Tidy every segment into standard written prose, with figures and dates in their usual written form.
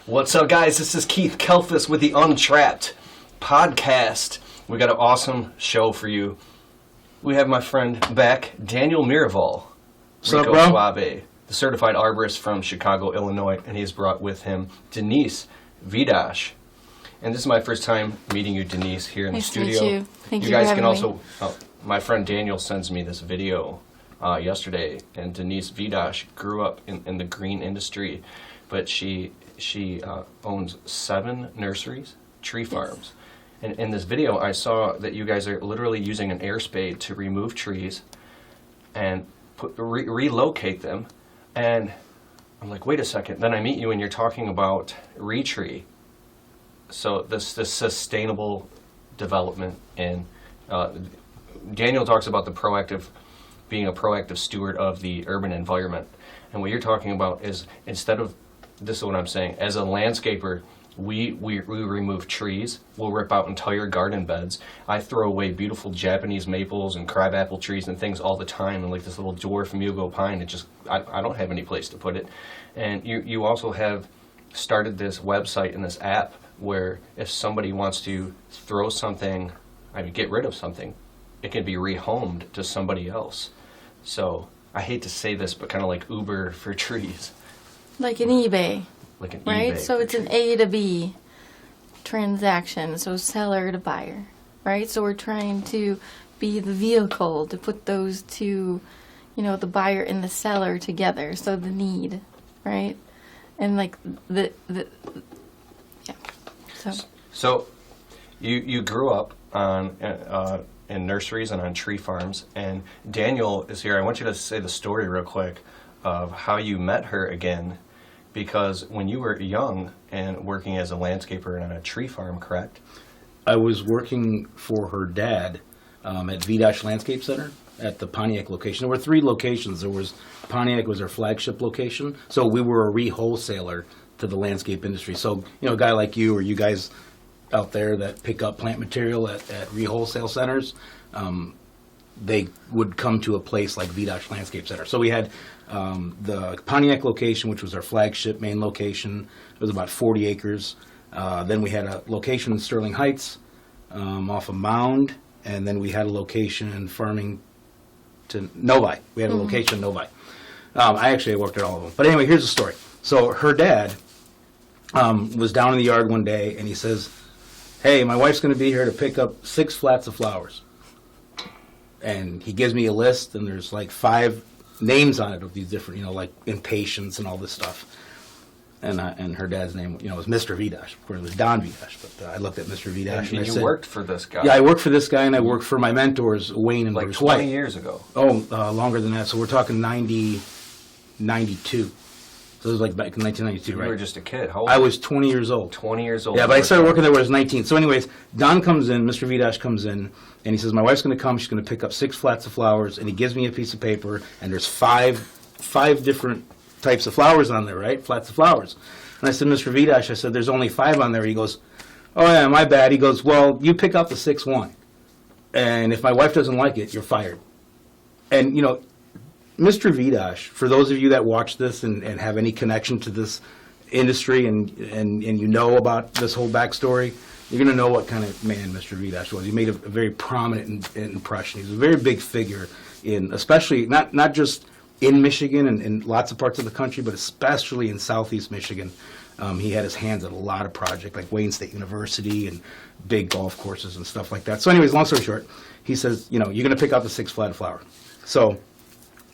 What's up, guys? This is Keith Kelfis with the Untrapped podcast. We got an awesome show for you. We have my friend back, Daniel Miraval, Rico Suave, the certified arborist from Chicago, Illinois, and he's brought with him Denise Vidosh. And this is my first time meeting you, Denise, here in the studio. Nice to meet you. Thank you guys for can having also. me. Oh, my friend Daniel sends me this video yesterday, and Denise Vidosh grew up in the green industry, but she owns 7 nurseries, tree farms. And in this video, I saw that you guys are literally using an air spade to remove trees and relocate them. And I'm like, wait a second. Then I meet you and you're talking about retree. So this sustainable development, and Daniel talks about being a proactive steward of the urban environment. And what you're talking about is, instead of, this is what I'm saying, as a landscaper, we remove trees. We'll rip out entire garden beds. I throw away beautiful Japanese maples and crabapple trees and things all the time, and like this little dwarf mugo pine. I don't have any place to put it. And you also have started this website and this app where if somebody wants to throw something, get rid of something, it can be rehomed to somebody else. So I hate to say this, but kind of like Uber for trees. Like an eBay, Like an right? eBay So for it's an trees. A to B transaction, so seller to buyer, right? So we're trying to be the vehicle to put those two, the buyer and the seller together. So the need, right? And like yeah. So you grew up on in nurseries and on tree farms, and Daniel is here. I want you to say the story real quick of how you met her again, because when you were young and working as a landscaper on a tree farm, correct? I was working for her dad at Vidosh Landscape Center at the Pontiac location. There were 3 locations. Pontiac was our flagship location, so we were a re-wholesaler to the landscape industry. So, a guy like you or you guys out there that pick up plant material at re-wholesale centers, they would come to a place like Vidosh Landscape Center. So we had the Pontiac location, which was our flagship main location. It was about 40 acres. Then we had a location in Sterling Heights off of Mound, and then we had a location in Farmington, Novi. We had a location in Novi. I actually worked at all of them. But anyway, here's the story. So her dad was down in the yard one day, and he says, "Hey, my wife's going to be here to pick up 6 flats of flowers." And he gives me a list, and there's like 5 names on it of these different, like impatiens and all this stuff. And her dad's name, was Mr. Vidosh. Of course, it was Don Vidosh, but I looked at Mr. Vidosh and I you said, worked for this guy. Yeah, I worked for this guy, and I worked for my mentors, Wayne and like Bruce 20 White. years ago. Oh, longer than that. So we're talking 92. So it was like back in 1992, You right? were just a kid. How old? I was 20 years old. 20 years old. Yeah, but I started working there when I was 19. So anyways, Don comes in, Mr. Vidosh comes in, and he says, my wife's going to come. She's going to pick up 6 flats of flowers, and he gives me a piece of paper, and there's five different types of flowers on there, right? Flats of flowers. And I said, Mr. Vidosh, I said, there's only 5 on there. He goes, oh, yeah, my bad. He goes, well, you pick out the 6th one, and if my wife doesn't like it, you're fired. And, Mr. Vidosh, for those of you that watch this and have any connection to this industry and you know about this whole backstory, you're going to know what kind of man Mr. Vidosh was. He made a very prominent impression. He was a very big figure especially not just in Michigan and in lots of parts of the country, but especially in southeast Michigan. He had his hands on a lot of projects like Wayne State University and big golf courses and stuff like that. So anyways, long story short, he says, you're going to pick out the 6 flat flower. So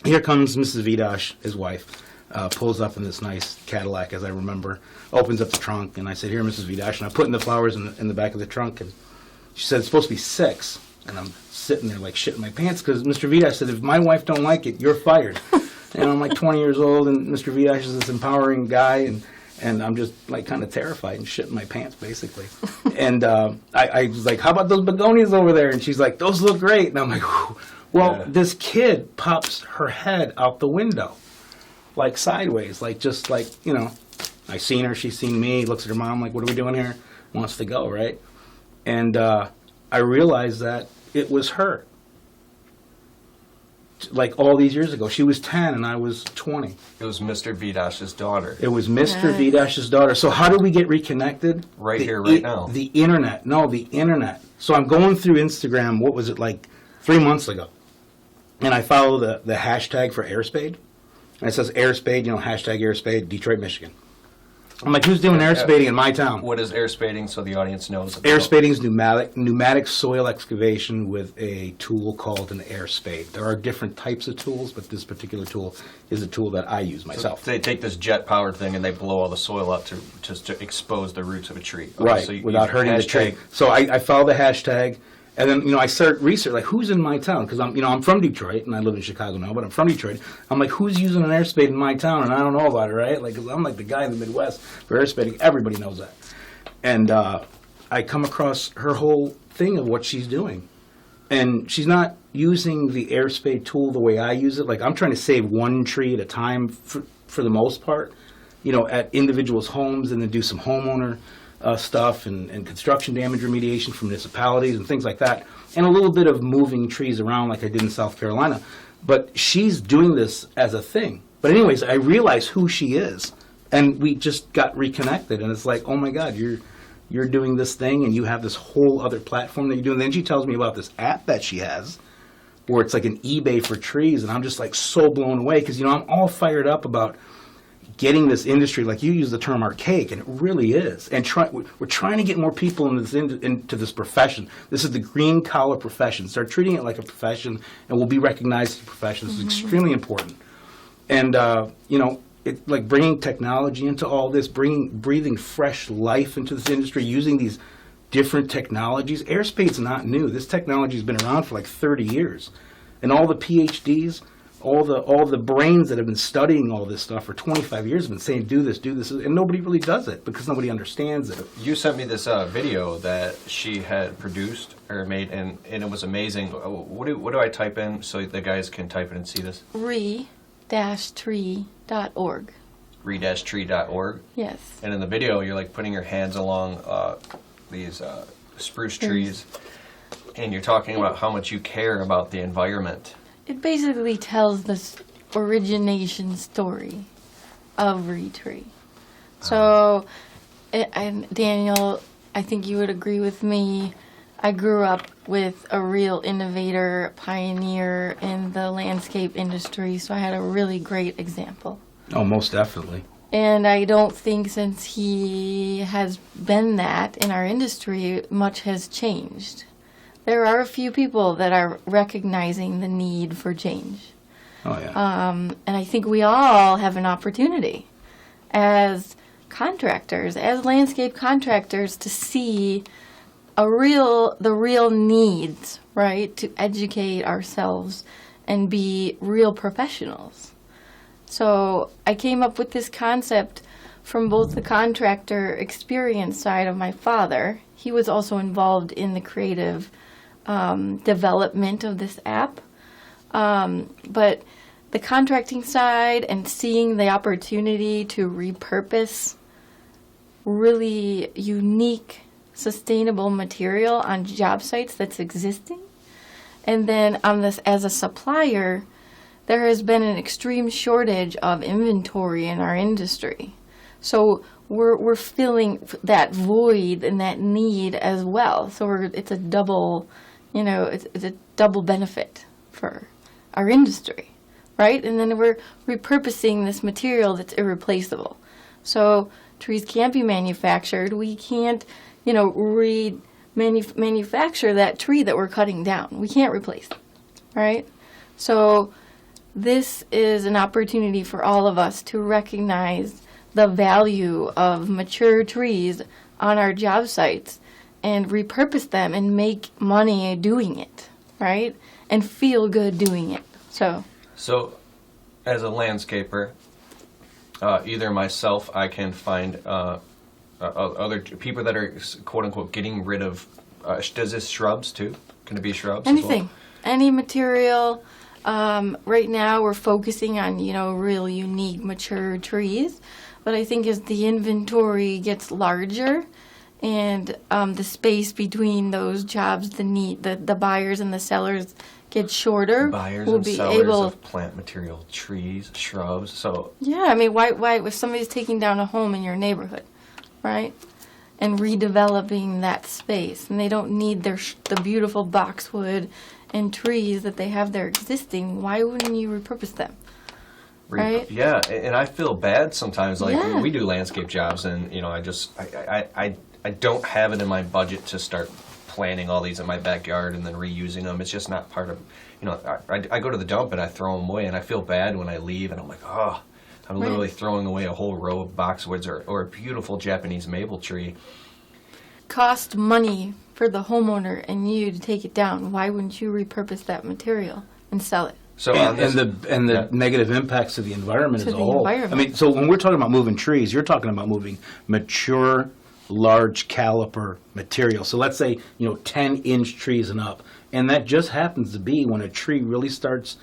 here comes Mrs. Vidosh, his wife, pulls up in this nice Cadillac, as I remember, opens up the trunk, and I said, here, Mrs. Vidosh, and I'm putting the flowers in the back of the trunk, and she said, it's supposed to be 6, and I'm sitting there like shitting my pants, because Mr. Vidosh said, if my wife don't like it, you're fired. And I'm like 20 years old, and Mr. Vidosh is this empowering guy, and I'm just like kind of terrified and shitting my pants, basically. And I was like, how about those begonias over there? And she's like, those look great. And I'm like, whew. Well, yeah. This kid pops her head out the window, like sideways, I seen her, she's seen me, looks at her mom, like, what are we doing here? Wants to go, right? And I realized that it was her. like all these years ago. She was 10 and I was 20. It was Mr. Vidosh's daughter. It was Mr. Yes. Vidosh's daughter. So how do we get reconnected? Right here, right now. The internet. No, the internet. So I'm going through Instagram, what was it, like 3 months ago? And I follow the hashtag for Airspade. And it says Airspade, hashtag Airspade, Detroit, Michigan. I'm like, who's doing air spading in my town? What is air spading, so the audience knows? Air spading is pneumatic soil excavation with a tool called an air spade. There are different types of tools, but this particular tool is a tool that I use myself. They take this jet-powered thing and they blow all the soil out to just to expose the roots of a tree. Okay, Right, so you without use hurting the tree. So I follow the hashtag, and then I start research, like who's in my town, because I'm from Detroit and I live in Chicago now, but I'm from Detroit. I'm like, who's using an air spade in my town, and I don't know about it, right? Like, 'cause I'm like the guy in the Midwest for air spading. Everybody knows that, and I come across her whole thing of what she's doing, and she's not using the air spade tool the way I use it. Like, I'm trying to save one tree at a time for the most part, at individuals' homes, and then do some homeowner stuff and construction damage remediation from municipalities and things like that, and a little bit of moving trees around like I did in South Carolina. But she's doing this as a thing. But anyways, I realize who she is, and we just got reconnected, and it's like, oh my God, you're doing this thing, and you have this whole other platform that you're doing. Then she tells me about this app that she has, where it's like an eBay for trees, and I'm just like so blown away, because I'm all fired up about getting this industry, like you use the term archaic, and it really is. And we're trying to get more people into this profession. This is the green collar profession. Start treating it like a profession, and we'll be recognized as a profession. This is extremely important. And it like bringing technology into all this, breathing fresh life into this industry, using these different technologies. Airspade's not new. This technology's been around for like 30 years, and all the PhDs. All the brains that have been studying all this stuff for 25 years have been saying, do this, and nobody really does it because nobody understands it. You sent me this video that she had produced or made, and it was amazing. What do I type in so the guys can type it and see this? re-tree.org. re-tree.org? Yes. And in the video, you're like putting your hands along these spruce trees, and you're talking about how much you care about the environment. It basically tells the origination story of Retree. So, and Daniel, I think you would agree with me. I grew up with a real innovator, pioneer in the landscape industry, so I had a really great example. Oh, most definitely. And I don't think since he has been that in our industry, much has changed. There are a few people that are recognizing the need for change. Oh, yeah. And I think we all have an opportunity as contractors, as landscape contractors, to see the real needs, right? To educate ourselves and be real professionals. So I came up with this concept from both the contractor experience side of my father. He was also involved in the creative development of this app. But the contracting side and seeing the opportunity to repurpose really unique, sustainable material on job sites that's existing. And then on this, as a supplier, there has been an extreme shortage of inventory in our industry. So we're filling that void and that need as well. So it's a double, it's a double benefit for our industry, right? And then we're repurposing this material that's irreplaceable. So trees can't be manufactured. We can't, manufacture that tree that we're cutting down. We can't replace it, right? So this is an opportunity for all of us to recognize the value of mature trees on our job sites and repurpose them and make money doing it, right? And feel good doing it. So as a landscaper, either myself, I can find other people that are quote unquote getting rid of. Does this shrubs too? Can it be shrubs? Anything, as well? any material. Right now we're focusing on real unique mature trees, but I think as the inventory gets larger and the space between those jobs, the buyers and the sellers get shorter, Buyers we'll and be sellers able. of plant material, trees, shrubs. So Yeah, I mean, why if somebody's taking down a home in your neighborhood, right, and redeveloping that space, and they don't need the beautiful boxwood and trees that they have there existing, why wouldn't you repurpose them? Right? Yeah, and I feel bad sometimes. Like Yeah. we do landscape jobs, and I don't have it in my budget to start planting all these in my backyard and then reusing them. It's just not part of, I go to the dump and I throw them away, and I feel bad when I leave, and I'm like, oh, I'm Right. literally throwing away a whole row of boxwoods or a beautiful Japanese maple tree. Cost money for the homeowner and you to take it down. Why wouldn't you repurpose that material and sell it? So on this, And the yeah. negative impacts to the environment To as a the whole. environment. I mean, so when we're talking about moving trees, you're talking about moving mature, large caliper material. So let's say, 10-inch trees and up. And that just happens to be when a tree really starts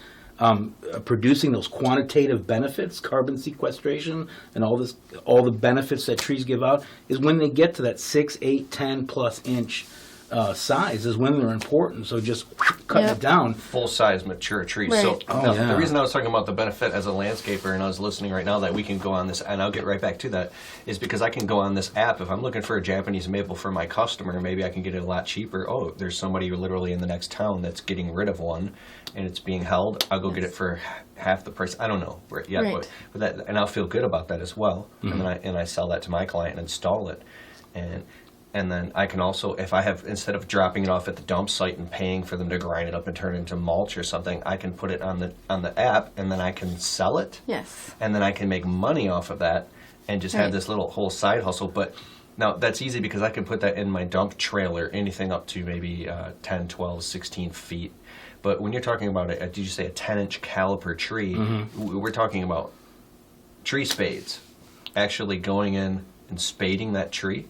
producing those quantitative benefits, carbon sequestration, and all the benefits that trees give out, is when they get to that 6, 8, 10 plus inch size is when they're important. So just cutting Yep. it down. Full-size mature trees. Right. So Oh, now, yeah. the reason I was talking about the benefit as a landscaper, and I was listening right now that we can go on this, and I'll get right back to that, is because I can go on this app. If I'm looking for a Japanese maple for my customer, maybe I can get it a lot cheaper. Oh, there's somebody literally in the next town that's getting rid of one, and it's being held. I'll go get it for half the price. I don't know yet, Right. but that, and I'll feel good about that as well. Mm-hmm. And then I sell that to my client and install it, and then I can also, if I have, instead of dropping it off at the dump site and paying for them to grind it up and turn it into mulch or something, I can put it on the app, and then I can sell it, Yes. and then I can make money off of that, and just have Right. this little whole side hustle. But now that's easy because I can put that in my dump trailer, anything up to maybe 10, 12, 16 feet. But when you're talking about did you say a 10-inch caliper tree? We're talking about tree spades, actually going in and spading that tree.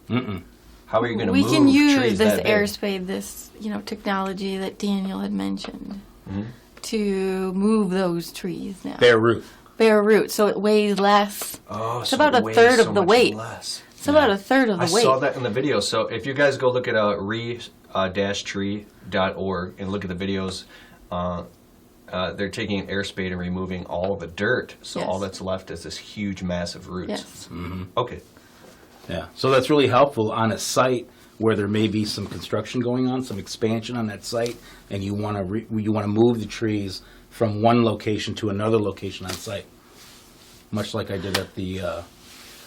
How are you going to We move can use trees this that air big? spade, this technology that Daniel had mentioned, Mm-hmm. to move those trees now. Bare root. Bare root, so it weighs less. Oh, It's so about it a weighs third so of the much weight. less. It's about a third of the I weight. saw that in the video. So if you guys go look at re-tree.org and look at the videos, they're taking an air spade and removing all the dirt. So Yes. all that's left is this huge, massive roots. Yes. Okay. Yeah, so that's really helpful on a site where there may be some construction going on, some expansion on that site, and you want to move the trees from one location to another location on site, much like I did at the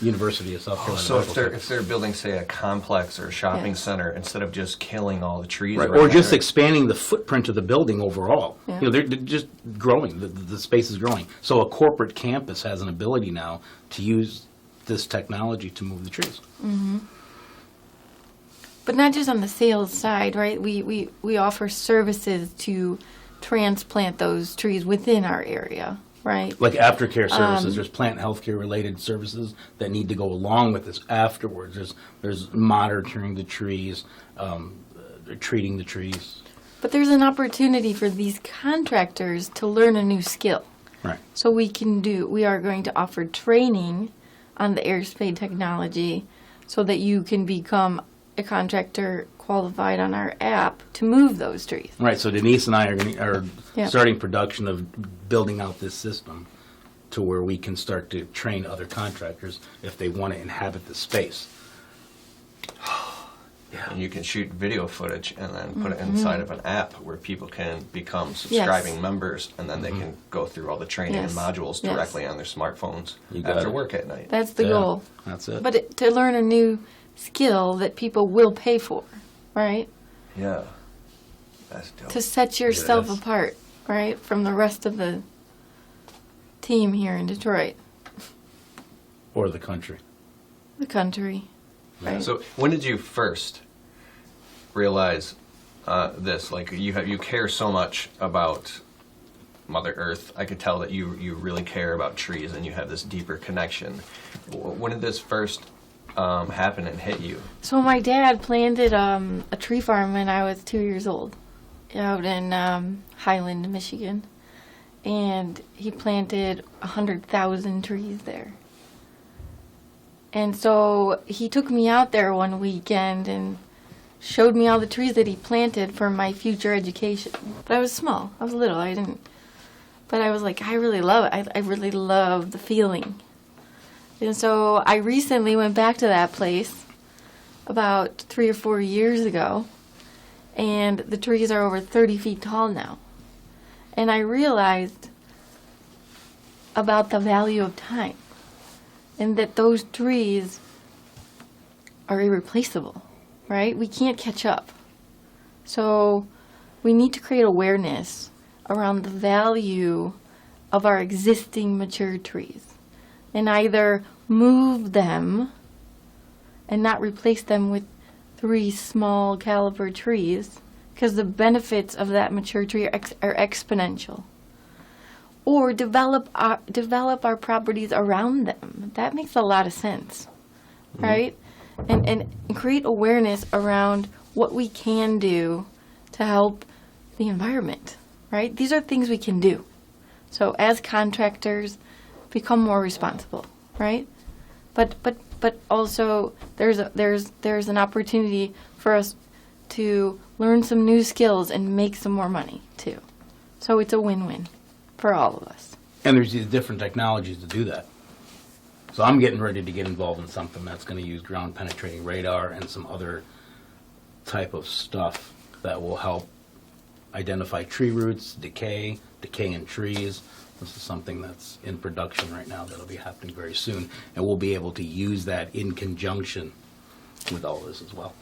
University of South Carolina. So if Medical they're building, say, a complex or a shopping Yes. center, instead of just killing all the trees, Right, around or just there- expanding the footprint of the building overall. Yeah. They're just growing. The space is growing. So a corporate campus has an ability now to use this technology to move the trees. But not just on the sales side, right? We offer services to transplant those trees within our area, right? Like aftercare services, there's plant healthcare related services that need to go along with this afterwards. There's monitoring the trees, treating the trees. But there's an opportunity for these contractors to learn a new skill. Right. So we are going to offer training on the AirSpade technology so that you can become a contractor qualified on our app to move those trees. Right. So Denise and I are Yeah. starting production of building out this system to where we can start to train other contractors if they want to inhabit the space. And you can shoot video footage and then put it inside of an app where people can become Yes. subscribing members, and then they can go through all the training and Yes. modules Yes. directly on their smartphones You got after it. work at night. That's the Yeah, goal. That's it. But to learn a new skill that people will pay for, right? Yeah. That's dope. To set yourself Yes. apart, right, from the rest of the team here in Detroit, Or the country. the country. Right. So when did you first realize this? Like you care so much about Mother Earth. I could tell that you really care about trees and you have this deeper connection. When did this first happen and hit you? So my dad planted a tree farm when I was 2 years old, out in Highland, Michigan, and he planted 100,000 trees there. And so he took me out there one weekend and showed me all the trees that he planted for my future education. But I was small. I was little. I didn't. But I was like, I really love it. I really love the feeling. And so I recently went back to that place about 3 or 4 years ago, and the trees are over 30 feet tall now. And I realized about the value of time, and that those trees are irreplaceable, right? We can't catch up. So we need to create awareness around the value of our existing mature trees, and either move them and not replace them with 3 small caliber trees, because the benefits of that mature tree are exponential, or develop our properties around them. That makes a lot of sense, right? And create awareness around what we can do to help the environment, right? These are things we can do. So as contractors, become more responsible, right? But also there's an opportunity for us to learn some new skills and make some more money too. So it's a win-win for all of us. And there's these different technologies to do that. So I'm getting ready to get involved in something that's going to use ground penetrating radar and some other type of stuff that will help identify tree roots, decay in trees. This is something that's in production right now that'll be happening very soon. And we'll be able to use that in conjunction with all this as well.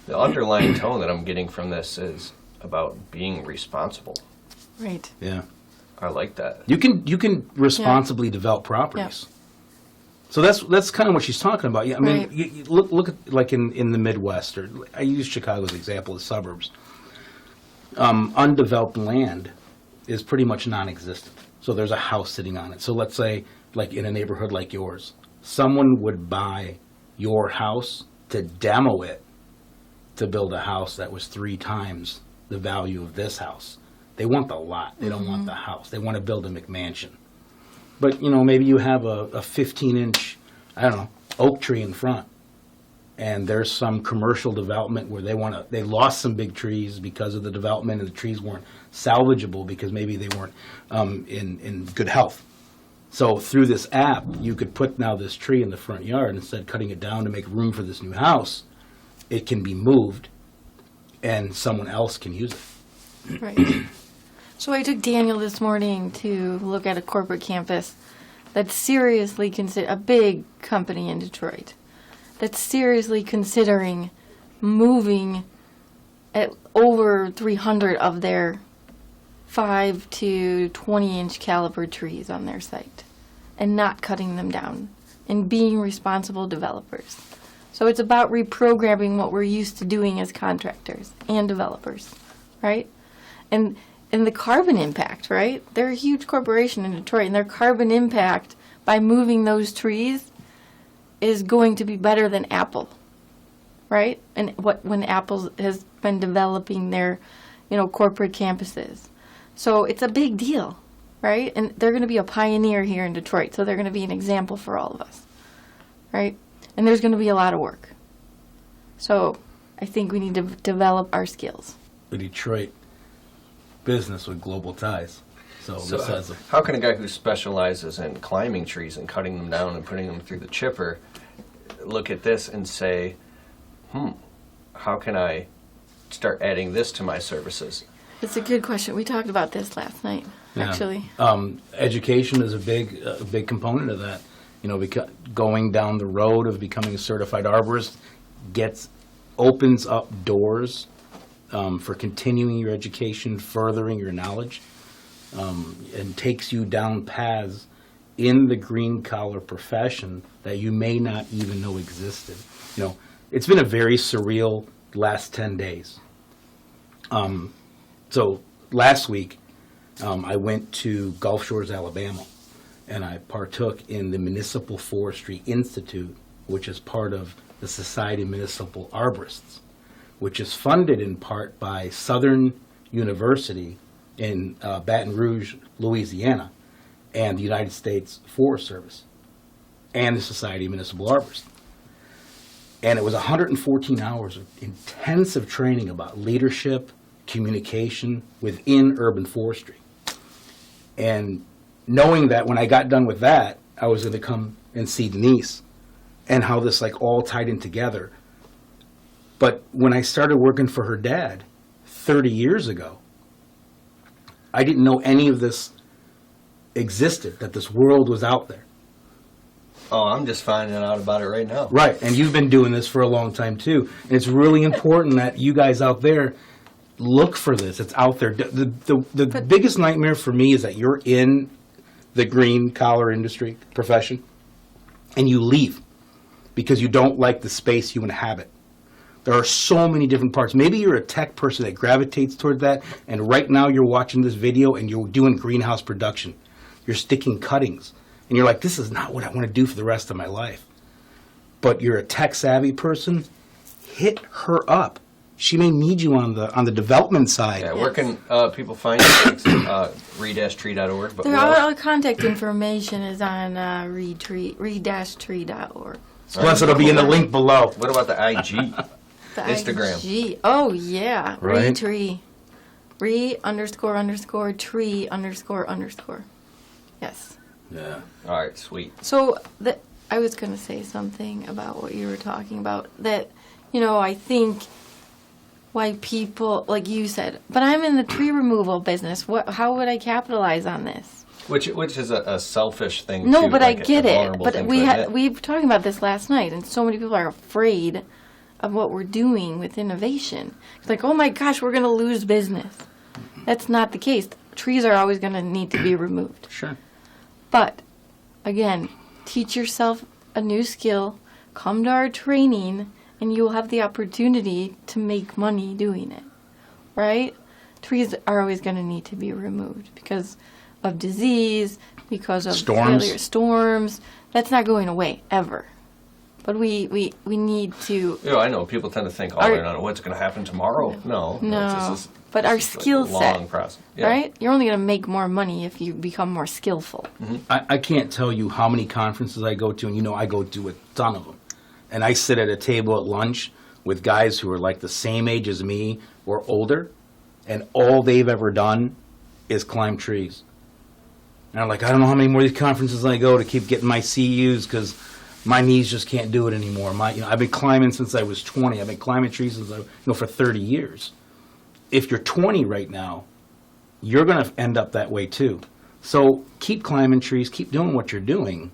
The underlying tone that I'm getting from this is about being responsible. Right. Yeah. I like that. You can responsibly develop properties. So that's kind of what she's talking about. Yeah, I mean, Right. you look at like in the Midwest, or I use Chicago as an example, the suburbs. Undeveloped land is pretty much non-existent. So there's a house sitting on it. So let's say, like in a neighborhood like yours, someone would buy your house to demo it to build a house that was 3 times the value of this house. They want the lot. They don't want the house. They want to build a McMansion. But, maybe you have a 15-inch, oak tree in front. And there's some commercial development where they lost some big trees because of the development, and the trees weren't salvageable because maybe they weren't in good health. So through this app, you could put now this tree in the front yard, and instead of cutting it down to make room for this new house, it can be moved and someone else can use it. Right. So I took Daniel this morning to look at a corporate campus that's seriously a big company in Detroit that's seriously considering moving at over 300 of their 5 to 20-inch caliber trees on their site and not cutting them down and being responsible developers. So it's about reprogramming what we're used to doing as contractors and developers, right? And the carbon impact, right? They're a huge corporation in Detroit, and their carbon impact by moving those trees is going to be better than Apple, right? And when Apple has been developing their, corporate campuses. So it's a big deal, right? And they're going to be a pioneer here in Detroit, so they're going to be an example for all of us, right? And there's going to be a lot of work. So I think we need to develop our skills. The Detroit business with global ties. So How can a guy who specializes in climbing trees and cutting them down and putting them through the chipper look at this and say, how can I start adding this to my services? It's a good question. We talked about this last night, actually. Education is a big component of that. Going down the road of becoming a certified arborist opens up doors for continuing your education, furthering your knowledge, and takes you down paths in the green collar profession that you may not even know existed. It's been a very surreal last 10 days. So last week, I went to Gulf Shores, Alabama, and I partook in the Municipal Forestry Institute, which is part of the Society of Municipal Arborists, which is funded in part by Southern University in Baton Rouge, Louisiana, and the United States Forest Service, and the Society of Municipal Arborists. And it was 114 hours of intensive training about leadership, communication within urban forestry. And knowing that when I got done with that, I was going to come and see Denise and how this like all tied in together. But when I started working for her dad 30 years ago, I didn't know any of this existed, that this world was out there. Oh, I'm just finding out about it right now. Right, and you've been doing this for a long time too. And it's really important that you guys out there look for this. It's out there. The biggest nightmare for me is that you're in the green collar industry profession and you leave because you don't like the space you inhabit. There are so many different parts. Maybe you're a tech person that gravitates toward that, and right now you're watching this video and you're doing greenhouse production. You're sticking cuttings. And you're like, this is not what I want to do for the rest of my life. But you're a tech-savvy person, hit her up. She may need you on the development side. Yeah, where can people find you? Re-tree.org. But Our contact information is on re-tree.org. Plus, it'll be in the link below. What about the IG? The Instagram. IG. Oh, yeah. Right. Re-tree. Re__tree___. Yes. Yeah. All right, sweet. So I was going to say something about what you were talking about. That, I think why people, like you said, but I'm in the tree removal business. How would I capitalize on this? Which is a selfish thing. No, too, but like I get a it. vulnerable But thing we to admit. were talking about this last night, and so many people are afraid of what we're doing with innovation. It's like, oh my gosh, we're going to lose business. That's not the case. Trees are always going to need to be removed. Sure. But, again, teach yourself a new skill, come to our training, and you'll have the opportunity to make money doing it, right? Trees are always going to need to be removed because of disease, because of storms. That's not going away, ever. But we need to... I know. People tend to think, they're not, what's going to happen tomorrow? No. It's but our it's skill like a set, long process. Yeah. right? You're only going to make more money if you become more skillful. I can't tell you how many conferences I go to, and I go to a ton of them. And I sit at a table at lunch with guys who are like the same age as me or older, and all they've ever done is climb trees. And I'm like, I don't know how many more of these conferences I go to keep getting my CUs because my knees just can't do it anymore. I've been climbing since I was 20. I've been climbing trees since for 30 years. If you're 20 right now, you're going to end up that way too. So keep climbing trees, keep doing what you're doing.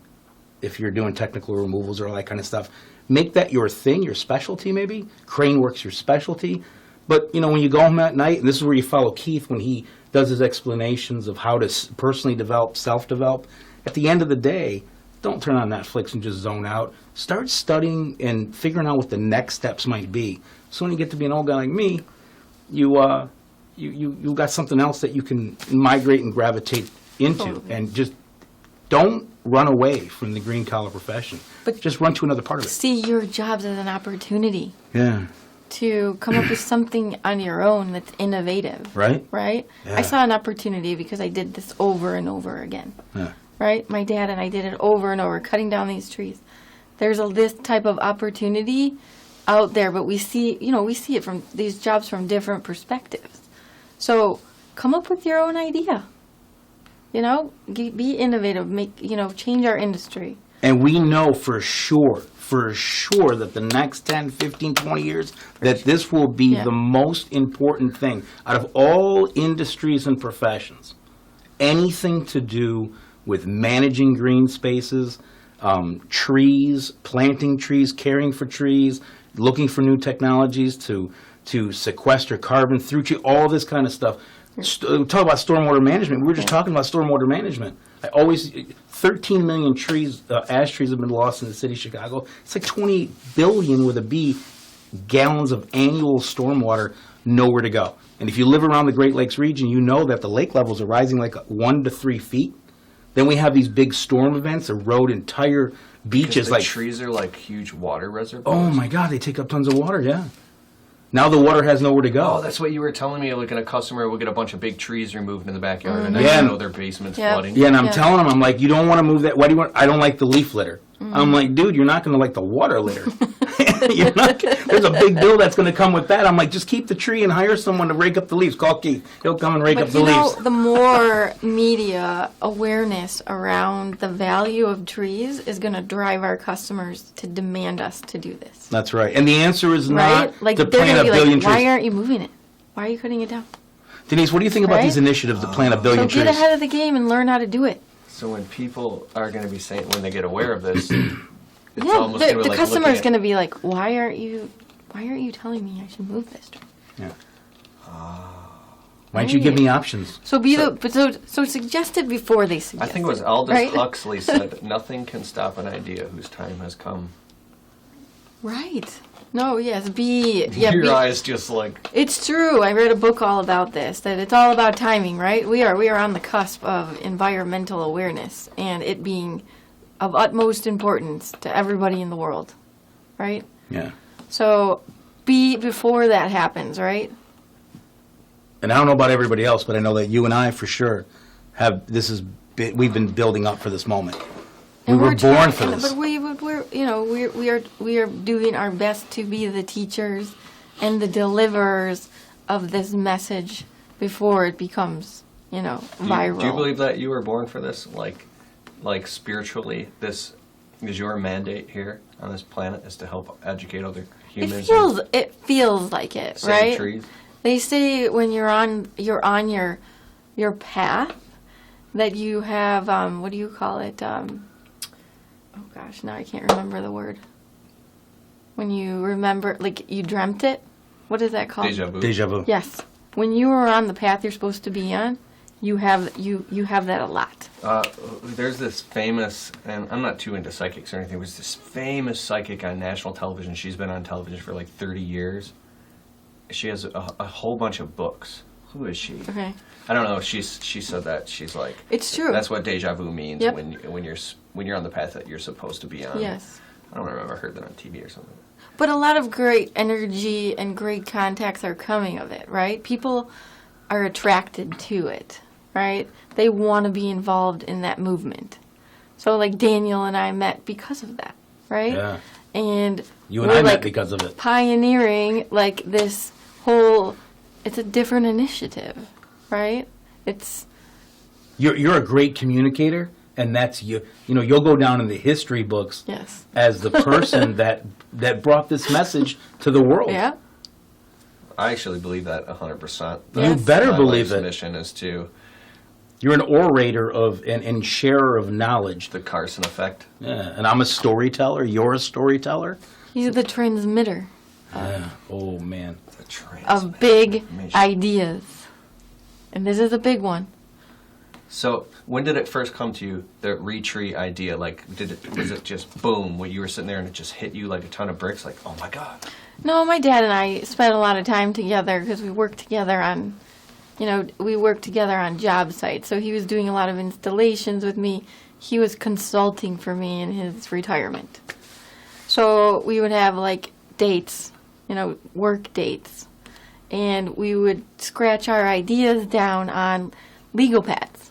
If you're doing technical removals or all that kind of stuff, make that your thing, your specialty maybe. Crane work's your specialty. But, when you go home at night, and this is where you follow Keith when he does his explanations of how to personally develop, self-develop, at the end of the day, don't turn on Netflix and just zone out. Start studying and figuring out what the next steps might be. So when you get to be an old guy like me, you got something else that you can migrate and gravitate into. Totally. And just don't run away from the green collar profession. But just run to another part of it. See your jobs as an opportunity. Yeah. To come up with something on your own that's innovative. Right? Right? Yeah. I saw an opportunity because I did this over and over again. Yeah. Right? My dad and I did it over and over, cutting down these trees. There's this type of opportunity out there, but we see it from these jobs from different perspectives. So come up with your own idea. Be innovative, change our industry. And we know for sure that the next 10, 15, 20 years, that this will be the most important thing out of all industries and professions. Anything to do with managing green spaces, trees, planting trees, caring for trees, looking for new technologies to sequester carbon through trees, all this kind of stuff. Talk about stormwater management. We were just talking about stormwater management. 13 million trees, ash trees have been lost in the city of Chicago. It's like 20 billion with a B gallons of annual stormwater, nowhere to go. And if you live around the Great Lakes region, you know that the lake levels are rising like 1 to 3 feet. Then we have these big storm events, erode entire beaches. The trees are like huge water reservoirs. Oh my God, they take up tons of water, yeah. Now the water has nowhere to go. Oh, that's what you were telling me. Like, a customer will get a bunch of big trees removed in the backyard, and Yeah. then their basement's flooding. Yeah, and I'm telling them, I'm like, you don't want to move that. Why do you want? I don't like the leaf litter. I'm like, dude, you're not going to like the water litter. There's a big bill that's going to come with that. I'm like, just keep the tree and hire someone to rake up the leaves. Call Keith. He'll come and rake up But the you know, leaves. the more media awareness around the value of trees is going to drive our customers to demand us to do this. That's right. And the answer is Right? not Like to they're plant going a to be billion like, why trees. aren't you moving it? Why are you cutting it down? Denise, what do you think about Right? these initiatives to plant a billion So get trees? ahead of the game and learn how to do it. So when people are going to be saying, when they get aware of this, it's Yeah, almost the, gonna be the like customer looking is at- going to be like, why aren't you telling me I should move this tree? Yeah. Why don't you give me options? So so suggest it before they I suggest think it was it, Aldous right? Huxley said, "Nothing can stop an idea whose time has come." Right. No, yes, be Your eyes just like It's true. I read a book all about this, that it's all about timing, right? We are on the cusp of environmental awareness and it being of utmost importance to everybody in the world, right? Yeah. So be before that happens, right? And I don't know about everybody else, but I know that you and I for sure we've been building up for this moment. We And were we're born trying- for this. But we are doing our best to be the teachers and the deliverers of this message before it becomes, viral. Do you believe that you were born for this? Like spiritually, this is your mandate here on this planet, is to help educate other humans. It feels like it, Save right? trees? They say when you're on your path that you have what do you call it? Oh gosh, now I can't remember the word. When you remember, like you dreamt it. What is that called? Deja vu. Deja vu. Yes. When you are on the path you're supposed to be on, you have that a lot. There's this famous, and I'm not too into psychics or anything, but it's this famous psychic on national television. She's been on television for like 30 years. She has a whole bunch of books. Who is she? Okay. I don't know. She said that. She's like, It's true. that's what deja vu means Yep. when you're on the path that you're supposed to be on. Yes. I don't remember. I heard that on TV or something. But a lot of great energy and great contacts are coming of it, right? People are attracted to it, right? They want to be involved in that movement. So like Daniel and I met because of that, right? Yeah. And You and we're, I met like, because of it. pioneering like this whole, it's a different initiative, right? It's You're a great communicator, and that's you. You know, you'll go down in the history books yes. as the person that brought this message to the world. Yeah. I actually believe that 100%. You That's better my believe life's it. mission is to You're an orator and sharer of knowledge. the Carson effect. Yeah, and I'm a storyteller. You're a storyteller. He's the transmitter Yeah. Oh man. The of big transmission. ideas. And this is a big one. So when did it first come to you, the retree idea? Like, was it just boom, when you were sitting there and it just hit you like a ton of bricks? Like, oh my God. No, my dad and I spent a lot of time together because we worked together on, job sites. So he was doing a lot of installations with me. He was consulting for me in his retirement. So we would have like dates, work dates. And we would scratch our ideas down on legal pads.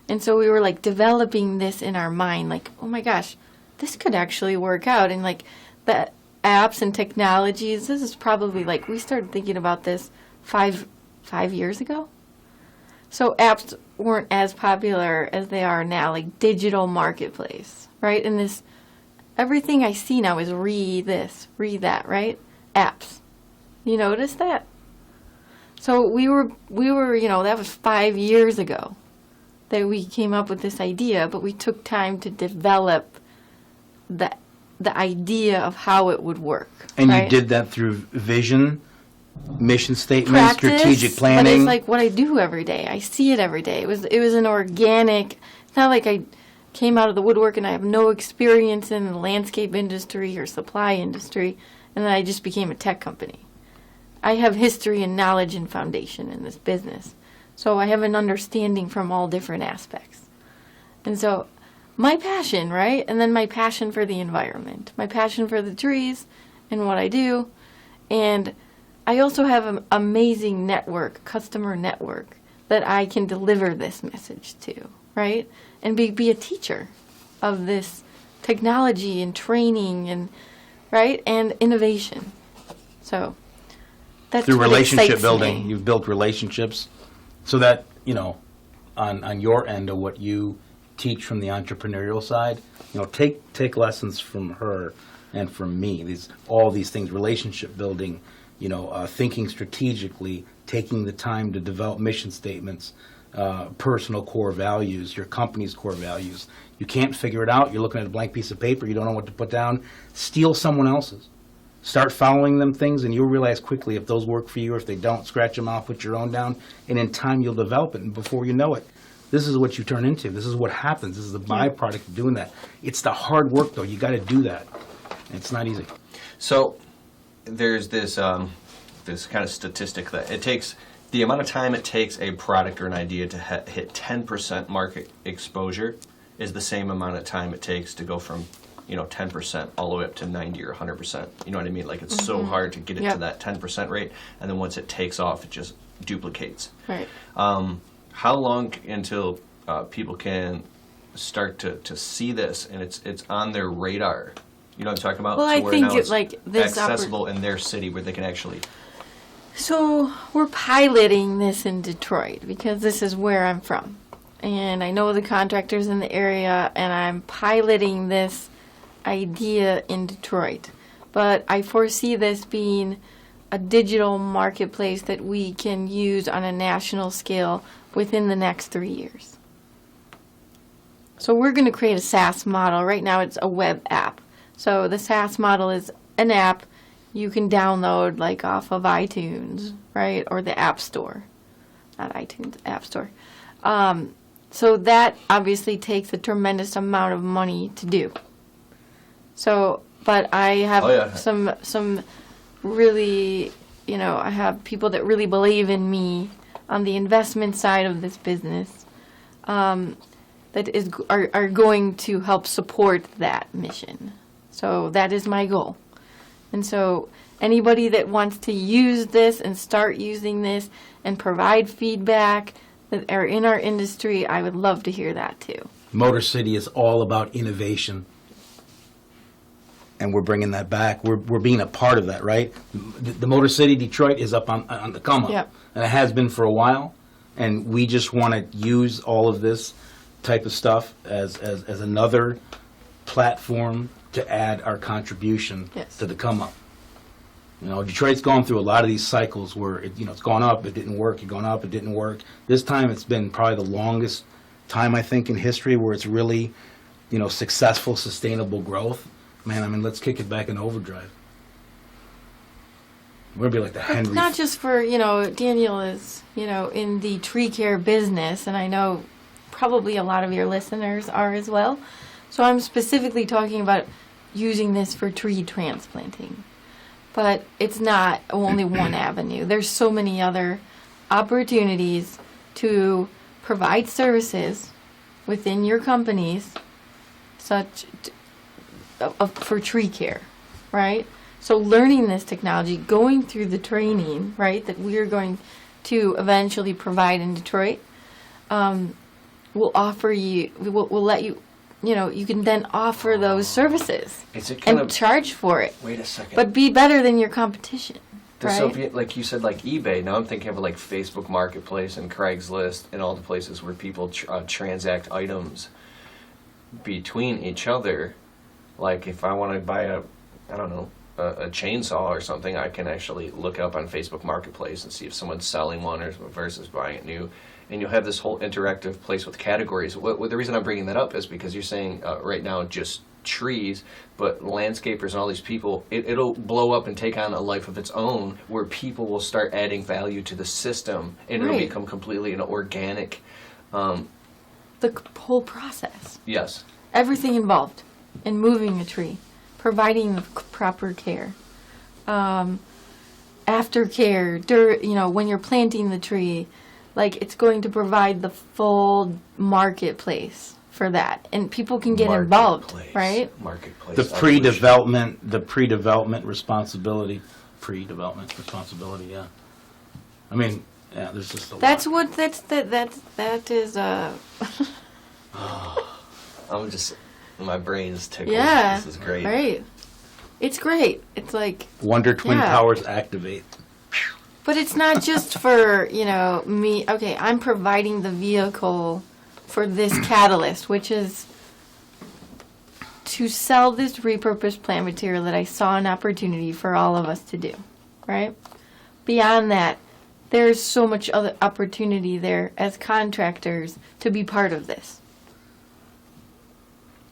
And so we were like developing this in our mind, like, oh my gosh, this could actually work out. And like the apps and technologies, this is probably like, we started thinking about this five years ago. So apps weren't as popular as they are now, like digital marketplace, right? And this, everything I see now is read this, read that, right? Apps. You notice that? So we were, that was 5 years ago that we came up with this idea, but we took time to develop the idea of how it would work. And right? you did that through vision, mission statement, Practice, strategic but planning. it's like what I do every day. I see it every day. It was an organic. It's not like I came out of the woodwork and I have no experience in the landscape industry or supply industry, and then I just became a tech company. I have history and knowledge and foundation in this business. So I have an understanding from all different aspects. And so my passion, right? And then my passion for the environment, my passion for the trees and what I do. And I also have an amazing customer network that I can deliver this message to, right? And be a teacher of this technology and training and right? And innovation. So that's Through what relationship excites building, me. you've built relationships so that, on your end of what you teach from the entrepreneurial side, take lessons from her and from me. All these things, relationship building, thinking strategically, taking the time to develop mission statements, personal core values, your company's core values. You can't figure it out. You're looking at a blank piece of paper. You don't know what to put down. Steal someone else's. Start following them things, and you'll realize quickly if those work for you, or if they don't, scratch them off, put your own down, and in time you'll develop it. And before you know it, this is what you turn into. This is what happens. This is the byproduct of doing that. It's the hard work, though. You got to do that. And it's not easy. So there's this this kind of statistic that it takes the amount of time it takes a product or an idea to hit 10% market exposure is the same amount of time it takes to go from 10% all the way up to 90 or 100%. You know what I mean? Like it's so hard to get it to that 10% rate, and then once it takes off, it just duplicates. Right. How long until people can start to see this and it's on their radar? You know what I'm talking about? Well, So I where think now it's this accessible in their city where they can actually. So we're piloting this in Detroit because this is where I'm from. And I know the contractors in the area, and I'm piloting this idea in Detroit. But I foresee this being a digital marketplace that we can use on a national scale within the next 3 years. So we're going to create a SaaS model. Right now it's a web app. So the SaaS model is an app you can download like off of iTunes, right? Or the App Store. Not iTunes, App Store. So that obviously takes a tremendous amount of money to do. So, but I have some really, I have people that really believe in me on the investment side of this business that are going to help support that mission. So that is my goal. And so anybody that wants to use this and start using this and provide feedback that are in our industry, I would love to hear that too. Motor City is all about innovation. And we're bringing that back. We're being a part of that, right? The Motor City Detroit is up on the come up. Yep. And it has been for a while. And we just want to use all of this type of stuff as another platform to add our contribution to the come up. Detroit's gone through a lot of these cycles where it's gone up, it didn't work, it gone up, it didn't work. This time it's been probably the longest time, I think, in history where it's really, successful, sustainable growth. Man, let's kick it back in overdrive. We're going to be like the Henry. Not just for, Daniel is, in the tree care business, and I know probably a lot of your listeners are as well. So I'm specifically talking about using this for tree transplanting. But it's not only one avenue. There's so many other opportunities to provide services within your companies for tree care, right? So learning this technology, going through the training, right, that we are going to eventually provide in Detroit, will let you, you can then offer those services and charge for it. Wait a second. But be better than your competition, right? So, like you said, like eBay. Now I'm thinking of like Facebook Marketplace and Craigslist and all the places where people transact items between each other. Like if I want to buy a chainsaw or something, I can actually look up on Facebook Marketplace and see if someone's selling one versus buying it new. And you'll have this whole interactive place with categories. The reason I'm bringing that up is because you're saying right now just trees, but landscapers and all these people, it'll blow up and take on a life of its own where people will start adding value to the system and it'll become completely an organic. The whole process. Yes. Everything involved in moving a tree, providing the proper care, aftercare, when you're planting the tree. Like, it's going to provide the full marketplace for that. And people can get involved, right? Marketplace. The pre-development responsibility. Yeah. There's just a lot. That is, I'm just, my brain's tickled. yeah. This is great. Right. It's great. It's like, Wonder Twin Yeah. Towers activate. but it's not just for, me. Okay, I'm providing the vehicle for this catalyst, which is to sell this repurposed plant material that I saw an opportunity for all of us to do, right? Beyond that, there's so much other opportunity there as contractors to be part of this.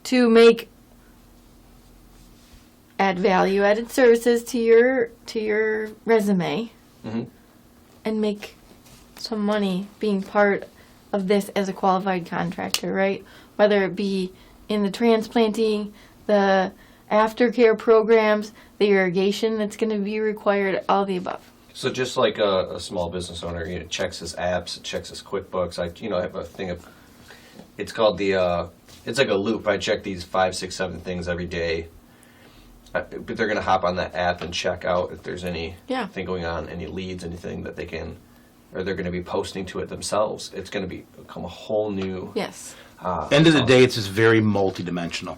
To add value-added services to your resume, and make some money being part of this as a qualified contractor, right? Whether it be in the transplanting, the aftercare programs, the irrigation that's going to be required, all the above. So just like a small business owner, checks his apps, checks his QuickBooks. I have a thing of, it's called it's like a loop. I check these 5, 6, 7 things every day. But they're going to hop on that app and check out if there's anything going on, any leads, anything that they can, or they're going to be posting to it themselves. It's going to become a whole new. Yes. End of the day, it's just very multidimensional.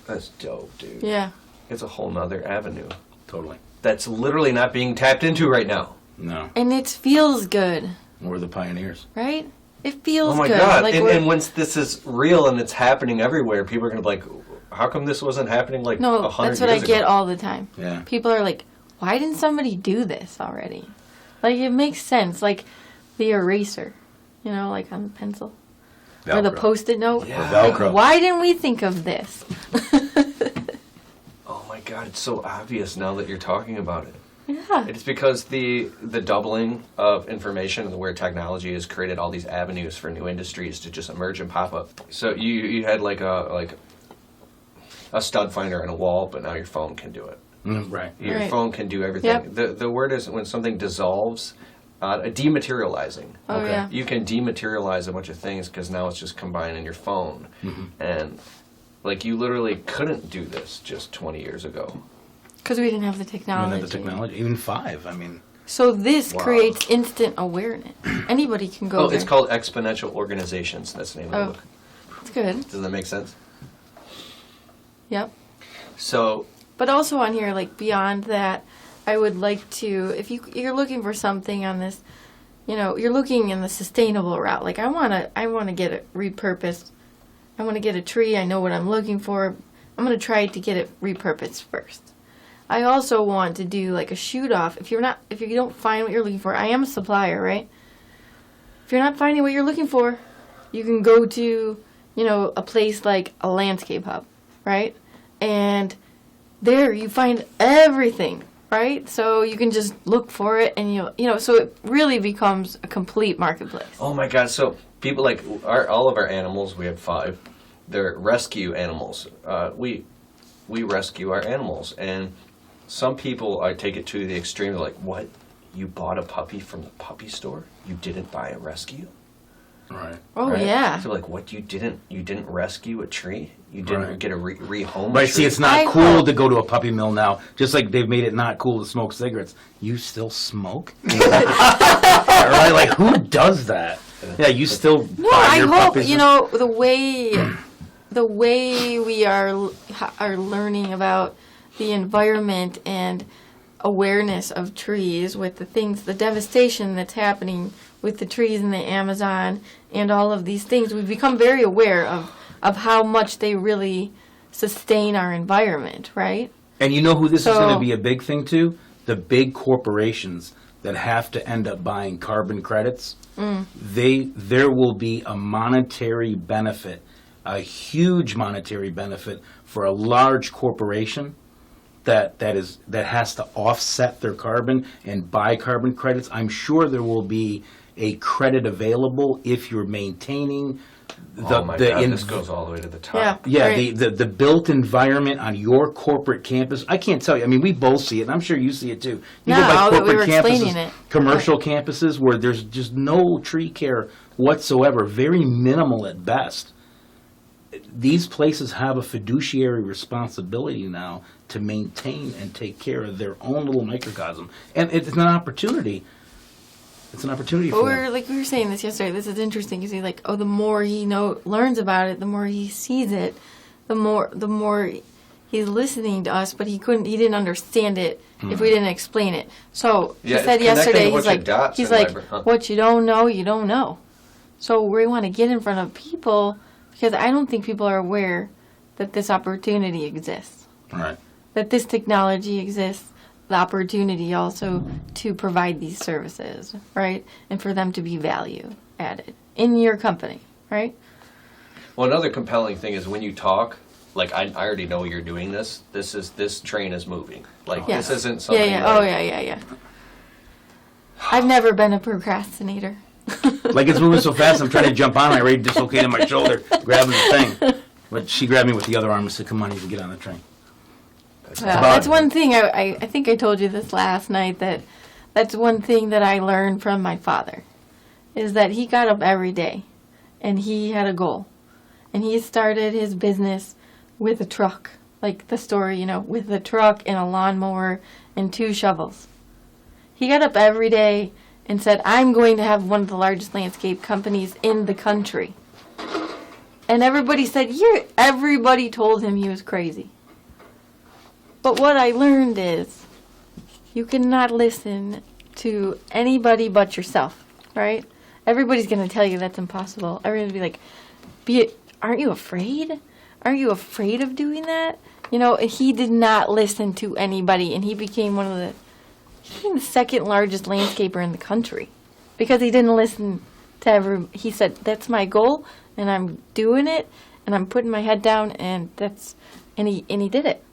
That's dope, dude. Yeah. It's a whole nother avenue Totally. that's literally not being tapped into right now. No. And it feels good, We're the pioneers. right? It feels Oh my good. god! Like And once this is real and it's happening everywhere, people are going to be like, "How come this wasn't happening like no, 100 that's what I years get ago?" all the time. Yeah. People are like, "Why didn't somebody do this already?" Like it makes sense. Like the eraser, like on the pencil. Or the Velcro. Post-it note. Yeah. Or Like, Velcro. why didn't we think of this? Oh my god! It's so obvious now that you're talking about it. Yeah. It's because the doubling of information and where technology has created all these avenues for new industries to just emerge and pop up. So you had like a stud finder on a wall, but now your phone can do it. Right. Your Right. phone can do everything. Yep. The word is when something dissolves, dematerializing. Oh, Okay. yeah. You can dematerialize a bunch of things because now it's just combined in your phone. And like you literally couldn't do this just 20 years ago. Because we didn't have the I technology. mean, the technology, even 5. I mean, So this Wow. creates instant awareness. Anybody can go Oh, there. it's called exponential organizations. That's the name of Oh. the book. It's good. Does that make sense? Yep. So But also on here, like beyond that, I would like to, if you're looking for something on this, you're looking in the sustainable route. Like I wanna get it repurposed. I want to get a tree. I know what I'm looking for. I'm gonna try to get it repurposed first. I also want to do like a shoot off. If you don't find what you're looking for, I am a supplier, right? If you're not finding what you're looking for, you can go to, a place like a landscape hub, right? And there you find everything, right? So you can just look for it and so it really becomes a complete marketplace. oh my god! So people like all of our animals. We have 5. They're rescue animals. We rescue our animals, and some people I take it to the extreme. They're like, "What? You bought a puppy from the puppy store? You didn't buy a rescue?" right. Oh Right? yeah. So like, what? You didn't rescue a tree? You didn't Right. get a rehome? But a see, tree? it's not I cool hope- to go to a puppy mill now. Just like they've made it not cool to smoke cigarettes. You still smoke? Right? Like, who does that? Yeah, you still No, buy I your hope puppies. the way we are learning about the environment and awareness of trees with the devastation that's happening with the trees in the Amazon and all of these things. We've become very aware of how much they really sustain our environment, right? And you know who this is So- going to be a big thing to? The big corporations that have to end up buying carbon credits. There will be a monetary benefit, a huge monetary benefit for a large corporation that has to offset their carbon and buy carbon credits. I'm sure there will be a credit available if you're maintaining Oh my god! This goes all the way to the top. yeah, Right. the built environment on your corporate campus. I can't tell you. I mean, we both see it, and I'm sure you see it too. You Now that we were campuses, explaining it. commercial campuses, where there's just no tree care whatsoever, very minimal at best. These places have a fiduciary responsibility now to maintain and take care of their own little microcosm, and it's an opportunity. It's an opportunity But for them. we were saying this yesterday. This is interesting because he's like, the more he learns about it, the more he sees it, the more he's listening to us, but he didn't understand it if we didn't explain it. So he Yeah, said it's yesterday, connecting what he's your like, dots he's in like, my brain, huh? what you don't know, you don't know. So we want to get in front of people because I don't think people are aware that this opportunity exists, Right. that this technology exists, the opportunity also to provide these services, right? And for them to be value added in your company, right? Well, another compelling thing is when you talk, like I already know you're doing this. This train is moving. Like Yes. this isn't something. Yeah. like- Oh, yeah. I've never been a procrastinator. Like it's moving so fast, I'm trying to jump on. I already dislocated my shoulder, grabbing the thing. But she grabbed me with the other arm and said, "Come on, you can get on the train." That's one thing I think I told you this last night, that's one thing that I learned from my father, is that he got up every day and he had a goal. And he started his business with a truck, like the story, with a truck and a lawnmower and 2 shovels. He got up every day and said, I'm going to have one of the largest landscape companies in the country. And everybody said, everybody told him he was crazy. But what I learned is you cannot listen to anybody but yourself, right? Everybody's going to tell you that's impossible. Everyone's going to be like, aren't you afraid? Aren't you afraid of doing that? He did not listen to anybody, and he became the second largest landscaper in the country because he didn't listen to he said, that's my goal, and I'm doing it, and I'm putting my head down, and he did it.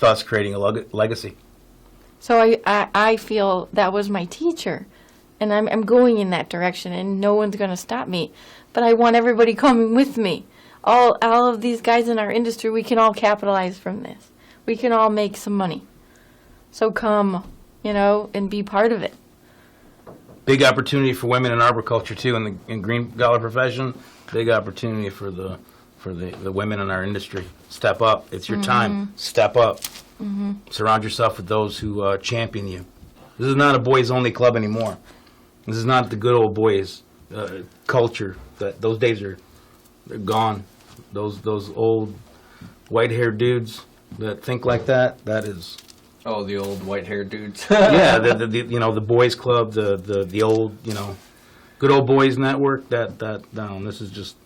Thus creating a legacy. So I feel that was my teacher, and I'm going in that direction, and no one's going to stop me. But I want everybody coming with me. All of these guys in our industry, we can all capitalize from this. We can all make some money. So come, and be part of it. Big opportunity for women in arboriculture too, in green collar profession. Big opportunity for the women in our industry. Step up. It's your time. Step up. Surround yourself with those who champion you. This is not a boys only club anymore. This is not the good old boys culture. Those days they're gone. Those old white haired dudes that think like that is. Oh, the old white-haired dudes. Yeah, the boys club, the old good old boys network. This is just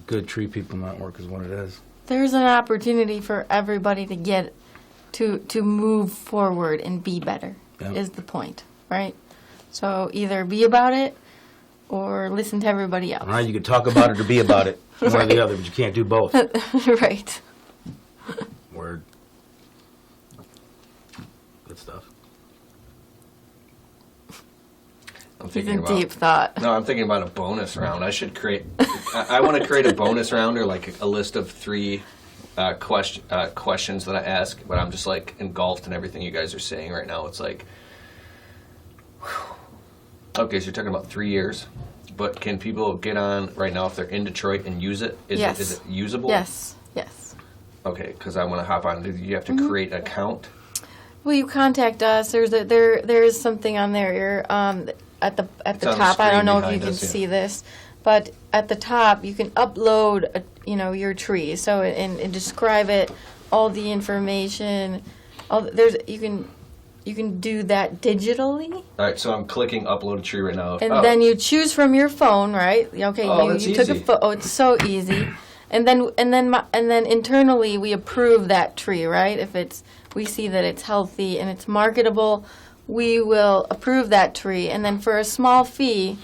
good tree people network is what it is. There's an opportunity for everybody to get to move forward and be better. Yeah. Is the point, right? So either be about it or listen to everybody else. All right, you can talk about it or be about it, one or the other, but you can't do both. Right. Word. Good stuff. I'm He's thinking in about. deep thought. No, I'm thinking about a bonus round. I should create. I want to create a bonus round or like a list of 3 questions that I ask, but I'm just like engulfed in everything you guys are saying right now. It's like, okay, so you're talking about 3 years, but can people get on right now if they're in Detroit and use it? Yes. Is it usable? Yes. Okay, because I want to hop on. Do you have to create an account? Well, you contact us. There is something on there at the on the top. I don't know if screen you can behind us, yeah. see this, but at the top you can upload your tree. So and describe it, all the information. You can do that digitally, All right, so I'm clicking upload a tree right now. and then you choose from your phone, right? Okay, Oh, that's you took a easy. photo. Oh, it's so easy. And then internally we approve that tree, right? If we see that it's healthy and it's marketable, we will approve that tree. And then for a small fee,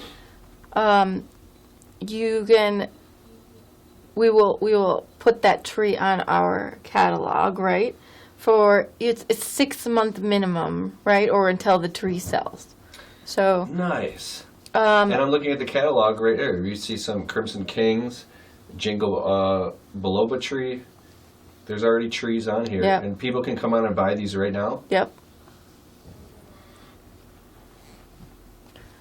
we will put that tree on our catalog, right? For it's 6-month minimum, right? Or until the tree sells. So Nice. And I'm looking at the catalog right there. You see some Crimson Kings, Jingle Biloba tree. There's already trees on here. Yep. And people can come on and buy these right now? Yep.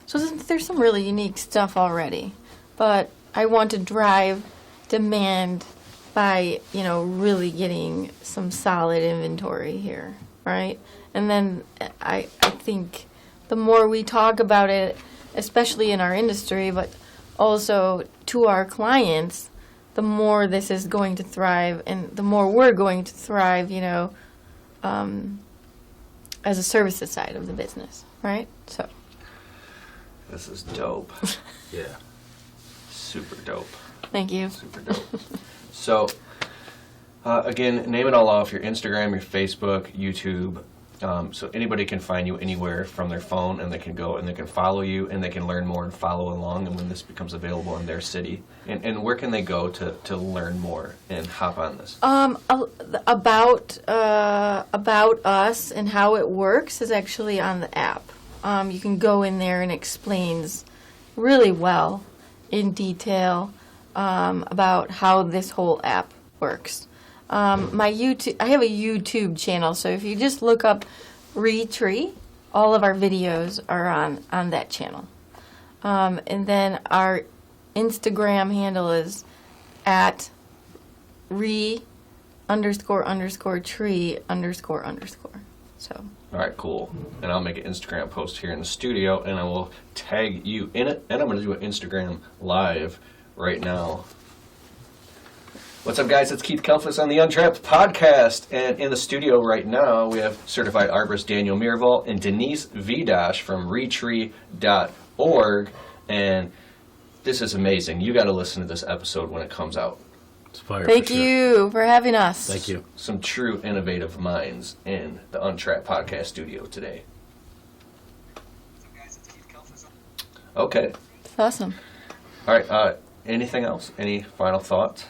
So there's some really unique stuff already, but I want to drive demand by, really getting some solid inventory here, right? And then I think the more we talk about it, especially in our industry, but also to our clients, the more this is going to thrive, and the more we're going to thrive, as a services side of the business, right? So. This is dope. Yeah. Super dope. Thank you. Super dope. So, again, name it all off, your Instagram, your Facebook, YouTube. So anybody can find you anywhere from their phone, and they can go and they can follow you, and they can learn more and follow along, and when this becomes available in their city. And where can they go to learn more and hop on this? About us and how it works is actually on the app. You can go in there and it explains really well, in detail, about how this whole app works. I have a YouTube channel, so if you just look up Retree, all of our videos are on that channel. And then our Instagram handle is at @re__tree__. So. All right, cool. And I'll make an Instagram post here in the studio, and I will tag you in it, and I'm going to do an Instagram live right now. What's up, guys? It's Keith Kelfis on the Untrapped podcast, and in the studio right now we have certified arborist Daniel Miraval and Denise Vidosh from retree.org, and this is amazing. You got to listen to this episode when it comes out. It's fire. Thank you for having us. Thank you. Some true innovative minds in the Untrapped podcast studio today. Okay. It's awesome. All right. Anything else? Any final thoughts?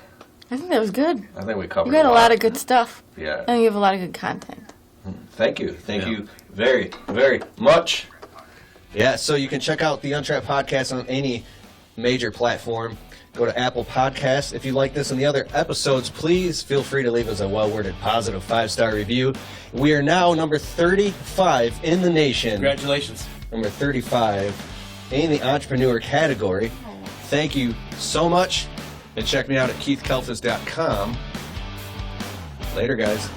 I think that was good. I think we covered You got a lot of good stuff. Yeah. And you have a lot of good content. Thank you. Thank you very, very much. Yeah, so you can check out the Untrapped podcast on any major platform. Go to Apple Podcasts. If you like this and the other episodes, please feel free to leave us a well-worded, positive 5-star review. We are now number 35 in the nation. Congratulations. Number 35 in the entrepreneur category. Thank you so much. And check me out at keithkelfis.com. Later, guys.